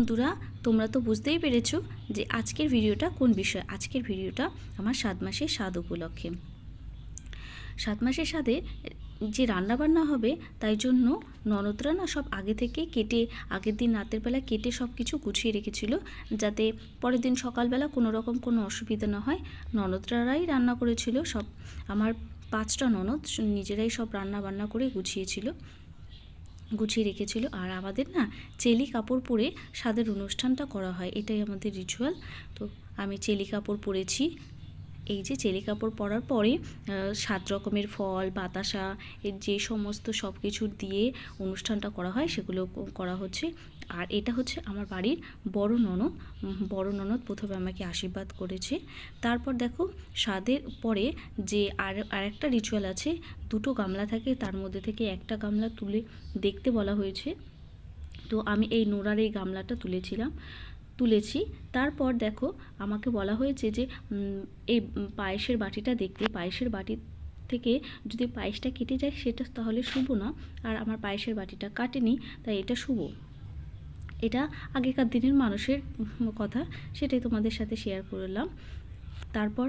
বন্ধুরা, তোমরা তো বুঝতেই পেরেছো যে আজকের ভিডিওটা কোন বিষয়। আজকের ভিডিওটা আমার 7 মাসের স্বাদ উপলক্ষে। 7 মাসের স্বাদে যে রান্নাবান্না হবে, তাই জন্য ননদরা না সব আগে থেকে কেটে, আগের দিন রাতের বেলা কেটে সব কিছু গুছিয়ে রেখেছিল, যাতে পরের দিন সকালবেলা কোনো রকম কোনো অসুবিধা না হয়। ননদরাই রান্না করেছিল সব। আমার 5টা ননদ নিজেরাই সব রান্না বান্না করে গুছিয়ে রেখেছিল। আর আমাদের না চেলি কাপড় পরে স্বাদের অনুষ্ঠানটা করা হয়, এটাই আমাদের রিচুয়াল। তো আমি চেলি কাপড় পরেছি। এই যে চেলি কাপড় পরার পরে 7 রকমের ফল, বাতাসা, এর যে সমস্ত সব কিছু দিয়ে অনুষ্ঠানটা করা হয় সেগুলো করা হচ্ছে। আর এটা হচ্ছে আমার বাড়ির বড় ননদ প্রথমে আমাকে আশীর্বাদ করেছে। তারপর দেখো, স্বাদের পরে যে আরেকটা রিচুয়াল আছে, 2টো গামলা থাকে, তার মধ্যে থেকে একটা গামলা তুলে দেখতে বলা হয়েছে। তো আমি এই নোড়ার এই গামলাটা তুলেছি। তারপর দেখো, আমাকে বলা হয়েছে যে এই পায়েসের বাটিটা দেখতে, পায়েসের বাটি থেকে যদি পায়েসটা কেটে যায় সেটা তাহলে শুভ না। আর আমার পায়েসের বাটিটা কাটেনি, তাই এটা শুভ। এটা আগেকার দিনের মানুষের কথা, সেটাই তোমাদের সাথে শেয়ার করলাম। তারপর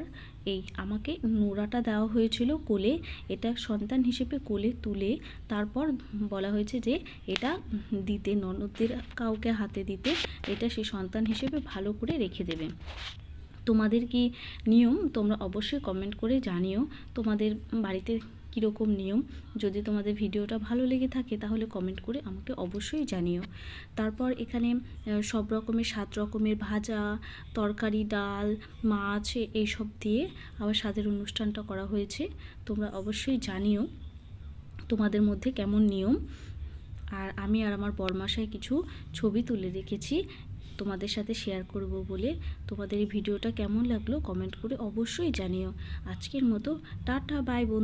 আমাকে নোড়াটা দেওয়া হয়েছিল কোলে, এটা সন্তান হিসেবে কোলে তুলে তারপর বলা হয়েছে যে এটা দিতে, ননদদের কাউকে হাতে দিতে, এটা সে সন্তান হিসেবে ভালো করে রেখে দেবে। তোমাদের কি নিয়ম তোমরা অবশ্যই কমেন্ট করে জানিও, তোমাদের বাড়িতে কীরকম নিয়ম। যদি তোমাদের ভিডিওটা ভালো লেগে থাকে তাহলে কমেন্ট করে আমাকে অবশ্যই জানিও। তারপর এখানে সব রকমের 7 রকমের ভাজা, তরকারি, ডাল, মাছ এইসব দিয়ে আবার স্বাদের অনুষ্ঠানটা করা হয়েছে। তোমরা অবশ্যই জানিও তোমাদের মধ্যে কেমন নিয়ম। আর আমি আর আমার বরমশাই কিছু ছবি তুলে রেখেছি তোমাদের সাথে শেয়ার করব বলে। তোমাদের এই ভিডিওটা কেমন লাগলো কমেন্ট করে অবশ্যই জানিও। আজকের মতো টাটা, বাই বন্ধু।